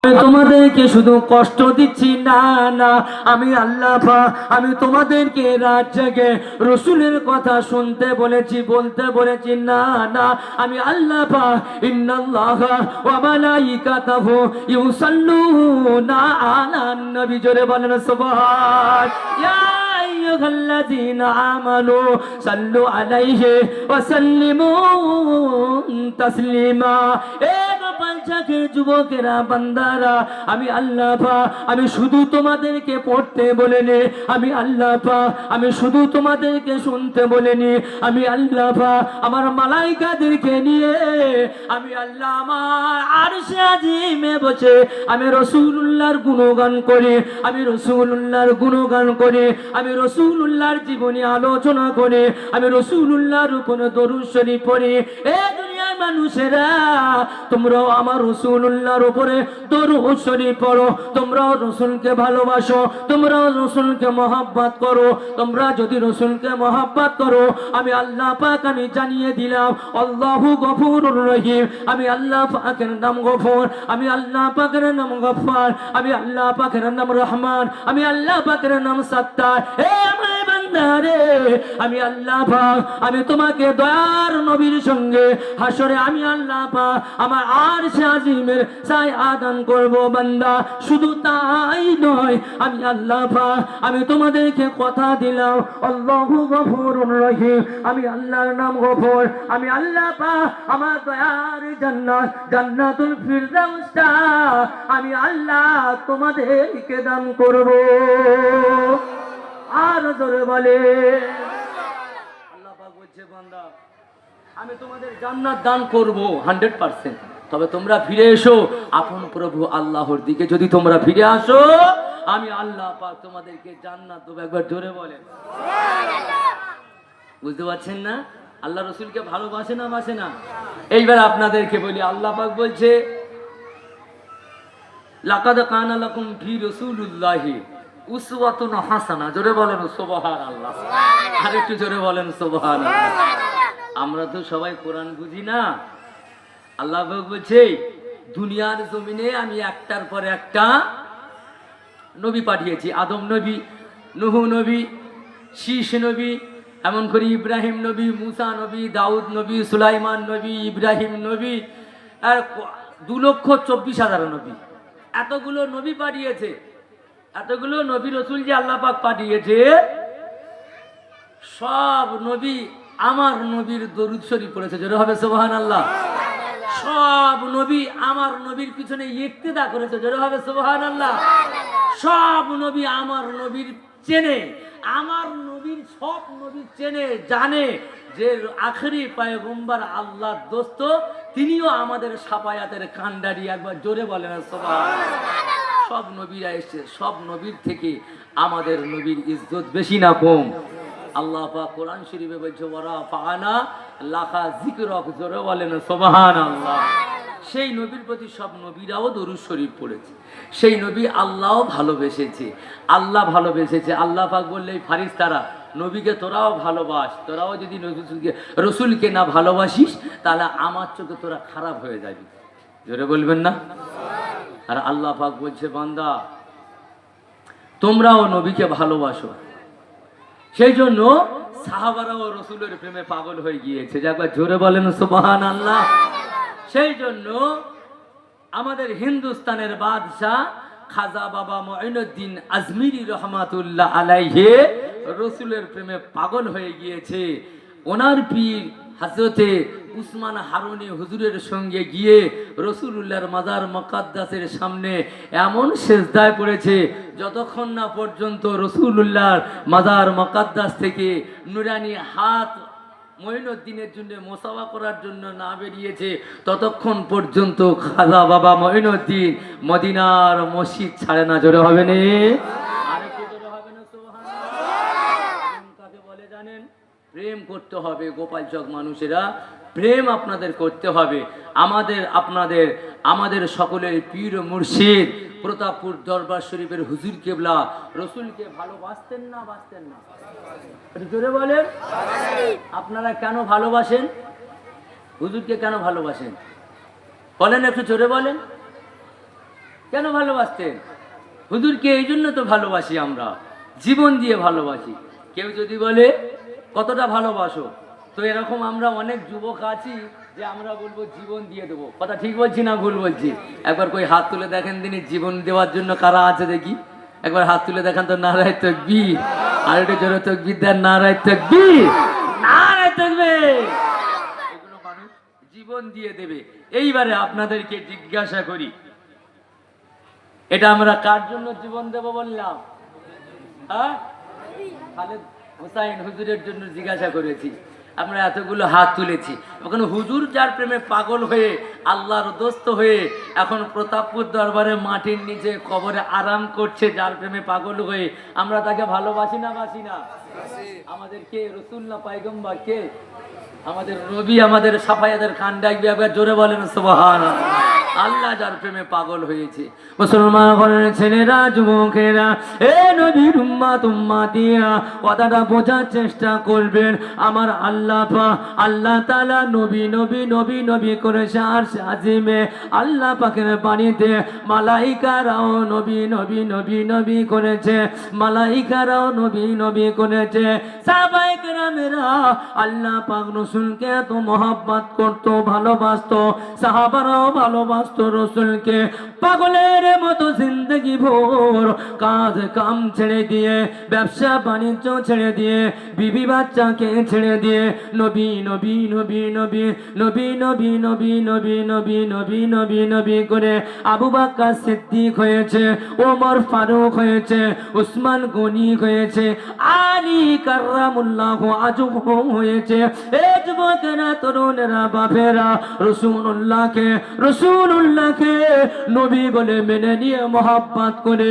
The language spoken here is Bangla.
তোমাদেরকে শুধু কষ্ট দিচ্ছি না না, আমি আল্লাহ পাক আমি তোমাদেরকে রাত জেগে রসুলের কথা শুনতে বলেছি, বলতে বলেছি না না, আমি আল্লাহ পাক ইন্নাল্লাহা ওয়া মালাইকাতাহু ইউসাল্লুনা আলান নবী, জোরে বলেন সুবহান। ইয়া আইয়ুহাল্লাযীনা আমানু সাল্লু আলাইহি ওয়া সাল্লিমু তাসলিমা। যুবকেরা, বান্দারা, আমি আল্লাহ পাক আমি শুধু তোমাদেরকে পড়তে বলিনি, আমি আল্লাহ পাক আমি শুধু তোমাদেরকে শুনতে বলিনি, আমি আল্লাহ পাক আমার মালাইকাদেরকে নিয়ে আমি আল্লাহ আমার আরশে আজিমে বসে আমি রাসূলুল্লাহর গুণগান করি, আমি রাসূলুল্লাহর গুণগান করি, আমি রাসূলুল্লাহর জীবনী আলোচনা করি, আমি রাসূলুল্লাহর উপরে দরুদ শরীফ পড়ি। মানুষেরা, তোমরাও আমার রাসূলুল্লাহর উপরে দরুদ শরীফ পড়ো, তোমরাও রাসূলকে ভালোবাসো, তোমরাও রাসূলকে মহব্বত করো। তোমরা যদি রাসূলকে মহব্বত করো, আমি আল্লাহ পাক আমি জানিয়ে দিলাম আল্লাহু গফুরুর রহিম, আমি আল্লাহ পাকের নাম গফুর, আমি আল্লাহ পাকের নাম গফফার, আমি আল্লাহ পাকের নাম রহমান, আমি আল্লাহ পাকের নাম সত্তার। হে আমার বান্দারে, আমি আল্লাহ পাক আমি তোমাকে দয়ার নবীর সঙ্গে হাসরে আমি আল্লাহ পাক আমার আরশে আজিমের ছায়া দান করব। বান্দা, শুধু তাই নয়, আমি আল্লাহ পাক আমি তোমাদেরকে কথা দিলাম আল্লাহু গফুরুর রহিম, আমি আল্লাহর নাম গফুর, আমি আল্লাহ পাক আমার দয়ার জান্নাত জান্নাতুল ফিরদাউসটা আমি আল্লাহ তোমাদেরকে দান করব। আর জোরে বলে আল্লাহ পাক বলছে, বান্দা আমি তোমাদের জান্নাত দান করব 100%, তবে তোমরা ফিরে এসো আপন প্রভু আল্লাহর দিকে। যদি তোমরা ফিরে আসো, আমি আল্লাহ পাক তোমাদেরকে জান্নাত দেব। একবার জোরে বলেন সুবহানাল্লাহ। বুঝতে পারছেন না? আল্লাহ রাসূলকে ভালোবাসে না বাসে না? এইবার আপনাদেরকে বলি, আল্লাহ পাক বলছে লাকাদ কানা লাকুম ফি রাসূলিল্লাহি উসওয়াতুন হাসানা। জোরে বলেন সুবহানাল্লাহ। আর একটু জোরে বলেন সুবহানাল্লাহ। আমরা তো সবাই কোরআন বুঝি না। আল্লাহ পাক বলছে দুনিয়ার জমিনে আমি একটার পর একটা নবী পাঠিয়েছি। আদম নবী, নূহ নবী, শীষ নবী, এমন করে ইব্রাহিম নবী, মুসা নবী, দাউদ নবী, সুলাইমান নবী, ইব্রাহিম নবী, আর 2,24,000 নবী। এতগুলো নবী পাঠিয়েছে, এতগুলো নবী রাসূল যে আল্লাহ পাক পাঠিয়েছে, সব নবী আমার নবীর দরুদ শরীফ পড়েছে। যেটা হবে সুবহানাল্লাহ। সব নবী আমার নবীর পিছনে ইক্তেদা করেছে। যেটা হবে সুবহানাল্লাহ। সব নবী আমার নবীর চেনে, আমার নবীর সব নবী চেনে, জানে যে আখেরি পয়গম্বর আল্লাহর দোস্ত, তিনিও আমাদের সাফায়াতের কান্ডারি। একবার জোরে বলেন সুবহানাল্লাহ। সব নবীরা এসেছে, সব নবীর থেকে আমাদের নবীর ইজ্জত বেশি না কম? আল্লাহ পাক কোরআন শরীফে বলছে ওয়ারা ফানা লাকা যিকরাক। জোরে বলেন সুবহানাল্লাহ। সেই নবীর প্রতি সব নবীরাও দরুদ শরীফ পড়েছে। সেই নবী আল্লাহও ভালোবেসেছে, আল্লাহ ভালোবেসেছে। আল্লাহ পাক বললে ফারিস্তারা নবীকে তোরাও ভালোবাস, তোরাও যদি রসুলকে না ভালোবাসিস তাহলে আমার চোখে তোরা খারাপ হয়ে যাবি। জোরে বলবেন না? আর আল্লাহ পাক বলছে বান্দা তোমরাও নবীকে ভালোবাসো। সেই জন্য সাহাবারাও রসুলের প্রেমে পাগল হয়ে গিয়েছে। একবার জোরে বলেন সুবহানাল্লাহ। সেই জন্য আমাদের হিন্দুস্তানের বাদশাহ খাজা বাবা মুঈনুদ্দিন আজমিরি রহমাতুল্লাহ আলাইহি রসুলের প্রেমে পাগল হয়ে গিয়েছে। ওনার পীর হযরতে উসমান হারুনি হুজুরের সঙ্গে গিয়ে রসুলুল্লাহর মাজার মুকাদ্দাসের সামনে এমন সেজদায় পড়েছে যতক্ষণ না পর্যন্ত রসুলুল্লাহর মাজার মুকাদ্দাস থেকে নুরানি হাত মুঈনুদ্দিনের জন্য মুসাফা করার জন্য না বেরিয়েছে, ততক্ষণ পর্যন্ত খাজা বাবা মুঈনুদ্দিন মদিনার মসজিদ ছাড়ে না। জোরে হবে না? আরেকটু জোরে হবে না? সুবহানাল্লাহ। কাকে বলে জানেন? প্রেম করতে হবে গোপালচক মানুষেরা, প্রেম আপনাদের করতে হবে। আমাদের সকলের পীর মুর্শিদ প্রতাপপুর দরবার শরীফের হুজুর কেবলা রসুলকে ভালোবাসতেন না বাসতেন না? জোরে বলেন। আপনারা কেন ভালোবাসেন? হুজুরকে কেন ভালোবাসেন বলেন, একটু জোরে বলেন। কেন ভালোবাসতেন? হুজুরকে এই জন্য তো ভালোবাসি আমরা, জীবন দিয়ে ভালোবাসি। কেউ যদি বলে কতটা ভালোবাসো, তো এরকম আমরা অনেক যুবক আছি যে আমরা বলবো জীবন দিয়ে দেবো। কথা ঠিক বলছি না ভুল বলছি? একবার কই হাত তুলে দেখেন তিনি জীবন দেওয়ার জন্য কারা আছে দেখি, একবার হাত তুলে দেখান তো। নারায়ে তাকবীর। আর একটু জোরে তাকবীর দেন। নারায়ে তাকবীর, নারায়ে তাকবীর। এগুলো মানুষ জীবন দিয়ে দেবে। এইবারে আপনাদেরকে জিজ্ঞাসা করি, এটা আমরা কার জন্য জীবন দেব বললাম? হ্যাঁ, খালেদ হোসাইন হুজুরের জন্য জিজ্ঞাসা করেছি। আমরা এতগুলো হাত তুলেছি, এখন হুজুর যার প্রেমে পাগল হয়ে আল্লাহর দোস্ত হয়ে এখন প্রতাপপুর দরবারে মাটির নিচে কবরে আরাম করছে, যার প্রেমে পাগল হয়ে, আমরা তাকে ভালোবাসি না বাসি না? আমাদের কে? রাসূলুল্লাহ পয়গম্বর কে? আমাদের নবী, আমাদের সাফায়াতের কান ডাকবে। একবার জোরে বলেন সুবহানাল্লাহ। আল্লাহ যার প্রেমে পাগল হয়েছে। মুসলমান ঘরের ছেলেরা, যুবকেরা, এ নবীর উম্মত উম্মাতিয়া, কথাটা বোঝার চেষ্টা করবেন। আমার আল্লাহ পাক, আল্লাহ তাআলা নবী নবী নবী নবী করেছে আরশে আজিমে। আল্লাহ পাকের বাণীতে মালাইকারাও নবী নবী নবী নবী করেছে, মালাইকারাও নবী নবী করেছে। সাহাবায়ে কেরামেরা আল্লাহ পাক রাসূলকে এত মহব্বত করতো, ভালোবাসতো। সাহাবারাও ভালোবাসতো রাসূলকে। পাগলের মতো জিন্দেগি ভোর কাজ কাম ছেড়ে দিয়ে, ব্যবসা বাণিজ্য ছেড়ে দিয়ে, বিবি বাচ্চাকে ছেড়ে দিয়ে নবী নবী নবী নবী নবী নবী নবী নবী নবী নবী নবী নবী করে আবু বকর সিদ্দিক হয়েছে, ওমর ফারুক হয়েছে, উসমান গনি হয়েছে, আলী কাররামুল্লাহু ওয়াজহু হয়েছে। এই যুবকেরা, তরুণেরা, বাপেরা রাসূলুল্লাহকে নবী বলে মেনে নিয়ে মহব্বত করে